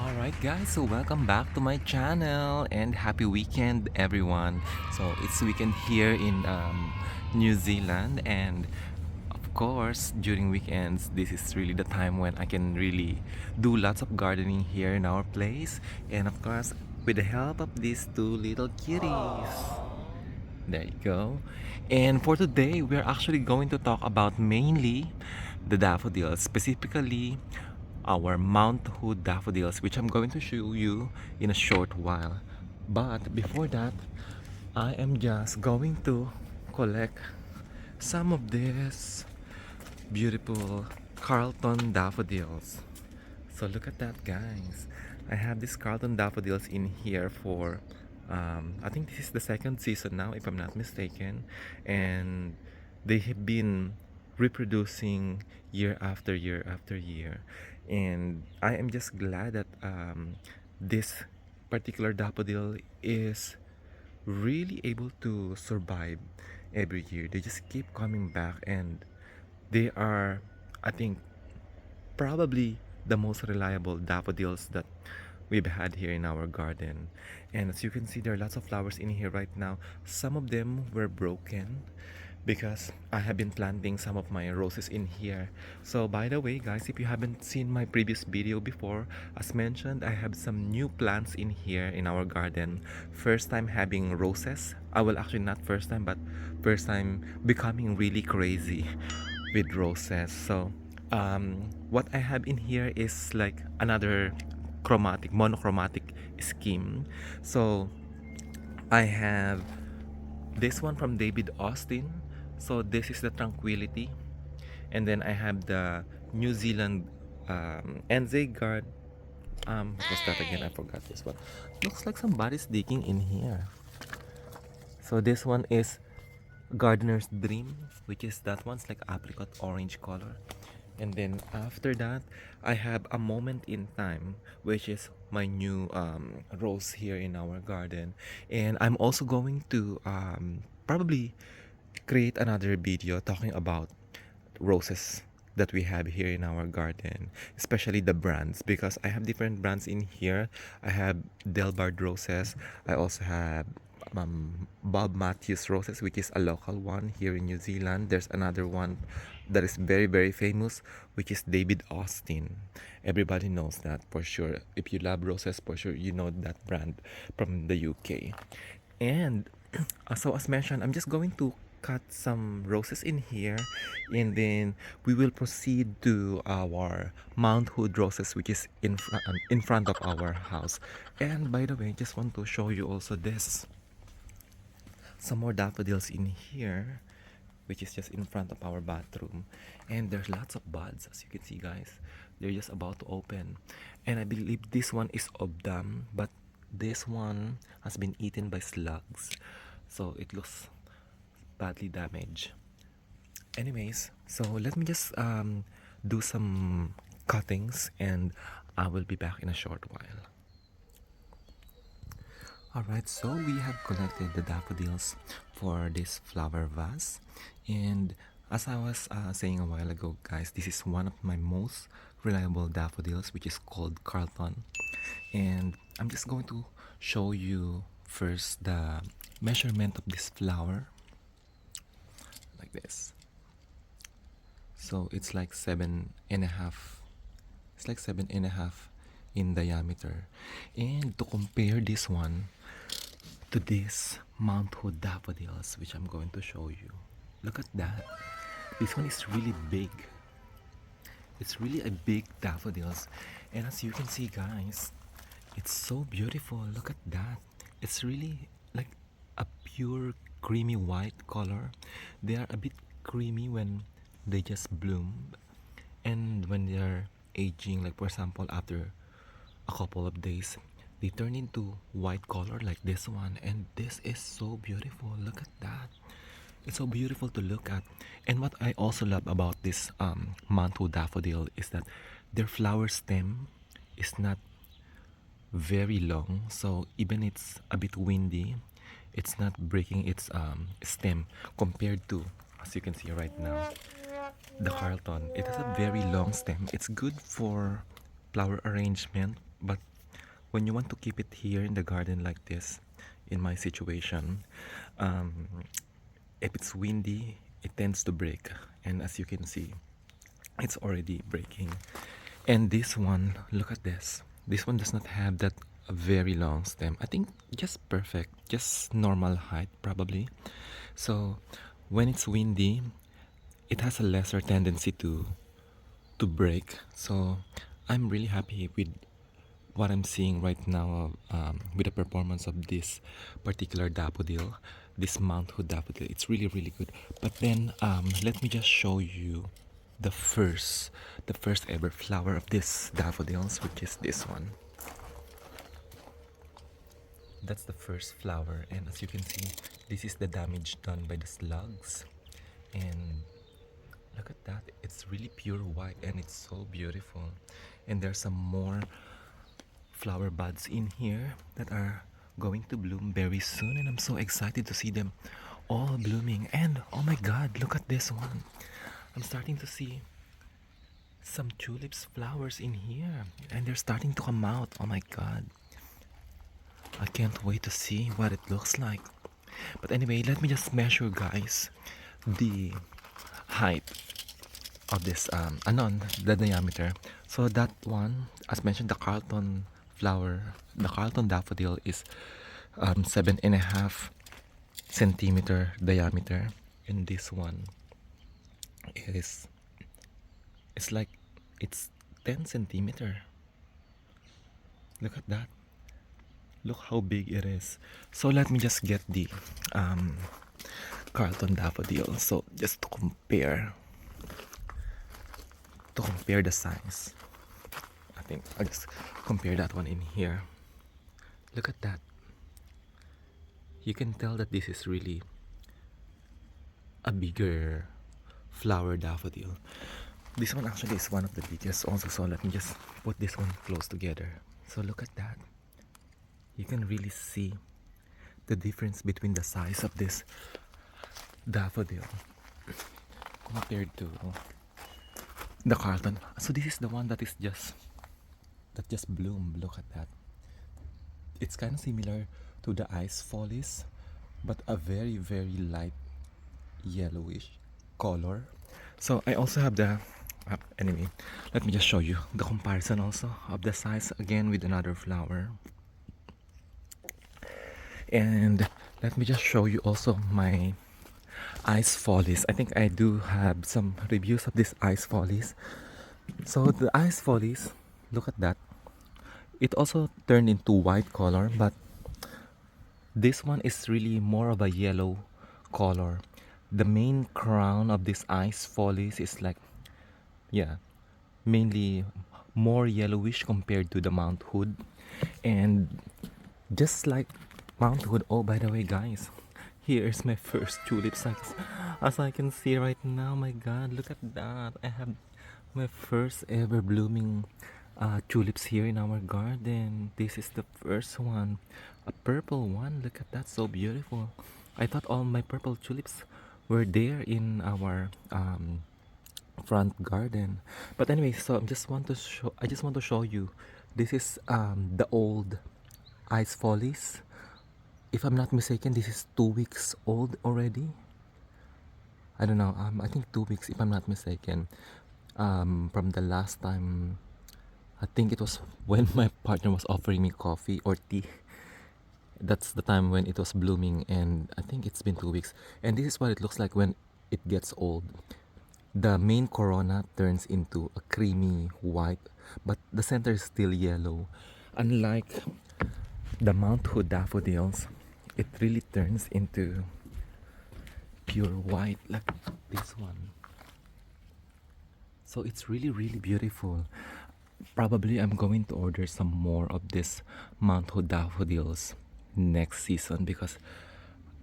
Alright guys, so welcome back to my channel and happy weekend everyone. So it's weekend here in New Zealand, and of course during weekends this is really the time when I can really do lots of gardening here in our place, and of course with the help of these two little kitties. There you go. And for today, we're actually going to talk about mainly the daffodils, specifically our Mount Hood daffodils, which I'm going to show you in a short while. But before that, I am just going to collect some of this beautiful Carlton daffodils. So look at that, guys. I have this Carlton daffodils in here for I think this is the second season now, if I'm not mistaken, and they have been reproducing year after year after year, and I am just glad that this particular daffodil is really able to survive every year. They just keep coming back, and they are, I think, probably the most reliable daffodils that we've had here in our garden. And as you can see, there are lots of flowers in here right now. Some of them were broken because I have been planting some of my roses in here. So by the way guys, if you haven't seen my previous video before, as mentioned, I have some new plants in here in our garden. First time having roses. I will actually, not first time, but first time becoming really crazy with roses. So what I have in here is like another monochromatic scheme. So I have this one from David Austin. So this is the Tranquility, and then I have the New Zealand NZ Guard. What was that again? I forgot this one. Looks like somebody's digging in here. So this one is Gardener's Dream, which is that one's like apricot orange color. And then after that, I have A Moment in Time, which is my new rose here in our garden. And I'm also going to probably create another video talking about roses that we have here in our garden, especially the brands, because I have different brands in here. I have Delbard roses. I also have Bob Matthews roses, which is a local one here in New Zealand. There's another one that is very, very famous, which is David Austin. Everybody knows that for sure. If you love roses, for sure you know that brand from the UK. And so as mentioned, I'm just going to cut some roses in here, and then we will proceed to our Mount Hood roses, which is in front of our house. And by the way, just want to show you also this, some more daffodils in here, which is just in front of our bathroom. And there's lots of buds, as you can see guys. They're just about to open, and I believe this one is obdam, but this one has been eaten by slugs, so it looks badly damaged. Anyways, so let me just do some cuttings, and I will be back in a short while. Alright, so we have collected the daffodils for this flower vase, and as I was saying a while ago guys, this is one of my most reliable daffodils, which is called Carlton. And I'm just going to show you first the measurement of this flower, like this. So it's like 7.5, it's like 7.5 in diameter. And to compare this one to this Mount Hood daffodils, which I'm going to show you, look at that. This one is really big. It's really a big daffodils, and as you can see guys, it's so beautiful. Look at that. It's really like a pure creamy white color. They are a bit creamy when they just bloom, and when they are aging, like for example after a couple of days, they turn into white color like this one. And this is so beautiful. Look at that. It's so beautiful to look at. And what I also love about this Mount Hood daffodil is that their flower stem is not very long, so even it's a bit windy, it's not breaking its stem, compared to, as you can see right now, the Carlton. It has a very long stem. It's good for flower arrangement, but when you want to keep it here in the garden like this, in my situation, um, if it's windy, it tends to break. And as you can see, it's already breaking. And this one, look at this. This one does not have that very long stem. I think just perfect, just normal height probably. So when it's windy, it has a lesser tendency to break. So I'm really happy with what I'm seeing right now with the performance of this particular daffodil, this Mount Hood daffodil. It's really really good. But then let me just show you the first the first ever flower of this daffodils, which is this one. That's the first flower, and as you can see, this is the damage done by the slugs. And look at that, it's really pure white and it's so beautiful. And there's some more flower buds in here that are going to bloom very soon, and I'm so excited to see them all blooming. And oh my god, look at this one. I'm starting to see some tulips flowers in here, and they're starting to come out. Oh my god, I can't wait to see what it looks like. But anyway, let me just measure, guys, the height of this anon, the diameter. So that one, as mentioned, the Carlton flower, the Carlton daffodil is 7.5 centimeter diameter, and this one is, it's like, it's 10 centimeter. Look at that, look how big it is. So let me just get the Carlton daffodil, so just to compare the size. I think I'll just compare that one in here. Look at that. You can tell that this is really a bigger flower daffodil. This one actually is one of the biggest also, so let me just put this one close together. So look at that. You can really see the difference between the size of this daffodil compared to the Carlton. So this is the one that is just bloomed. Look at that. It's kind of similar to the ice follies, but a very very light yellowish color. So I also have the anyway, let me just show you the comparison also of the size again with another flower. And let me just show you also my ice follies. I think I do have some reviews of these ice follies. So the ice follies, look at that. It also turned into white color, but this one is really more of a yellow color. The main crown of this ice follies is like, yeah, mainly more yellowish compared to the Mount Hood. And just like Mount Hood, oh by the way guys, here's my first tulip size. As I can see right now, my god, look at that. I have my first ever blooming tulips here in our garden. This is the first one, a purple one. Look at that, so beautiful. I thought all my purple tulips were there in our front garden. But anyway, so I just want to show you. This is the old ice follies. If I'm not mistaken, this is 2 weeks old already. I don't know. I think 2 weeks, if I'm not mistaken. From the last time, I think it was when my partner was offering me coffee or tea. That's the time when it was blooming, and I think it's been 2 weeks. And this is what it looks like when it gets old. The main corona turns into a creamy white, but the center is still yellow. Unlike the Mount Hood daffodils, it really turns into pure white like this one. So it's really really beautiful. Probably I'm going to order some more of this Mount Hood daffodils next season because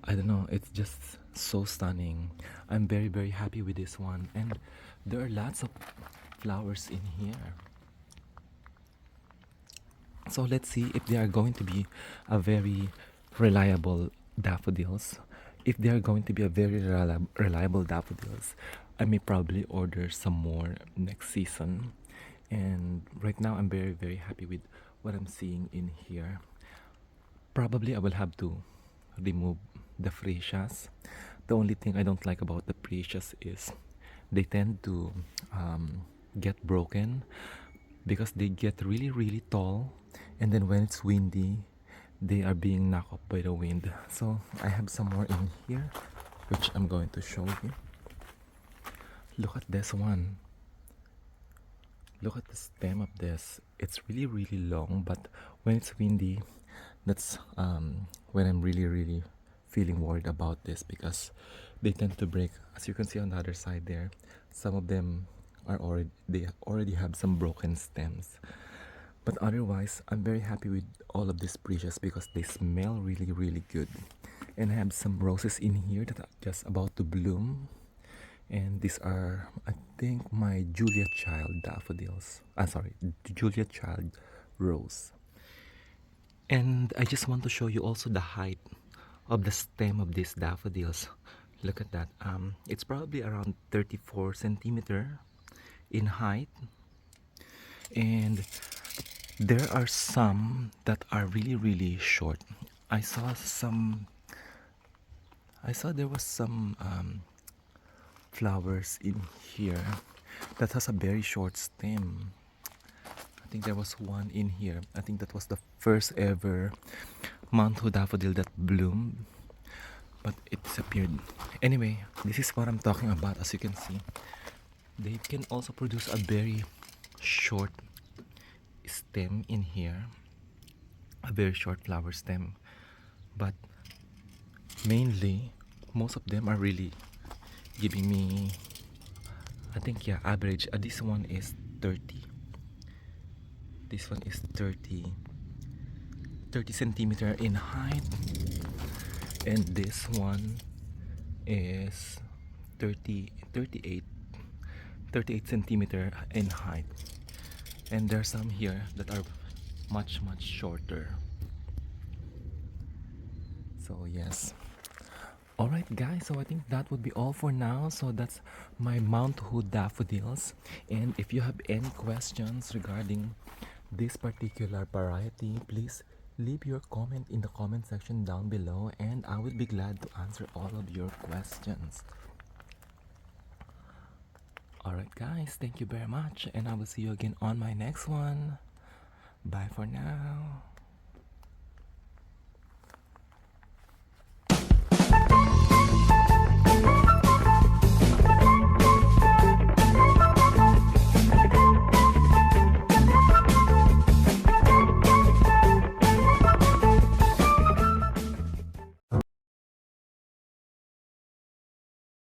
I don't know, it's just so stunning. I'm very very happy with this one, and there are lots of flowers in here. So let's see if they are going to be a very reliable daffodils. If they are going to be a very reliable daffodils, I may probably order some more next season. And right now I'm very very happy with what I'm seeing in here. Probably I will have to remove the freesias. The only thing I don't like about the freesias is they tend to get broken because they get really really tall, and then when it's windy they are being knocked up by the wind. So I have some more in here which I'm going to show you. Look at this one. Look at the stem of this. It's really really long, but when it's windy, that's when I'm really really feeling worried about this because they tend to break. As you can see on the other side there, some of them are already have some broken stems. But otherwise, I'm very happy with all of these precious because they smell really really good. And I have some roses in here that are just about to bloom. And these are, I think, my Julia Child daffodils. Sorry, Julia Child rose. And I just want to show you also the height of the stem of these daffodils. Look at that. It's probably around 34 centimeter in height. And there are some that are really really short. I saw some. I saw there was some flowers in here that has a very short stem. I think there was one in here. I think that was the first ever Mount Hood daffodil that bloomed, but it disappeared. Anyway, this is what I'm talking about. As you can see, they can also produce a very short stem in here, a very short flower stem, but mainly most of them are really giving me, I think, yeah, average. This one is 30. This one is 30 centimeter in height, and this one is 38 centimeter in height. And there's some here that are much shorter. So yes. Alright guys, so I think that would be all for now. So that's my Mount Hood daffodils. And if you have any questions regarding this particular variety, please leave your comment in the comment section down below and I will be glad to answer all of your questions. Alright guys, thank you very much and I will see you again on my next one. Bye for now.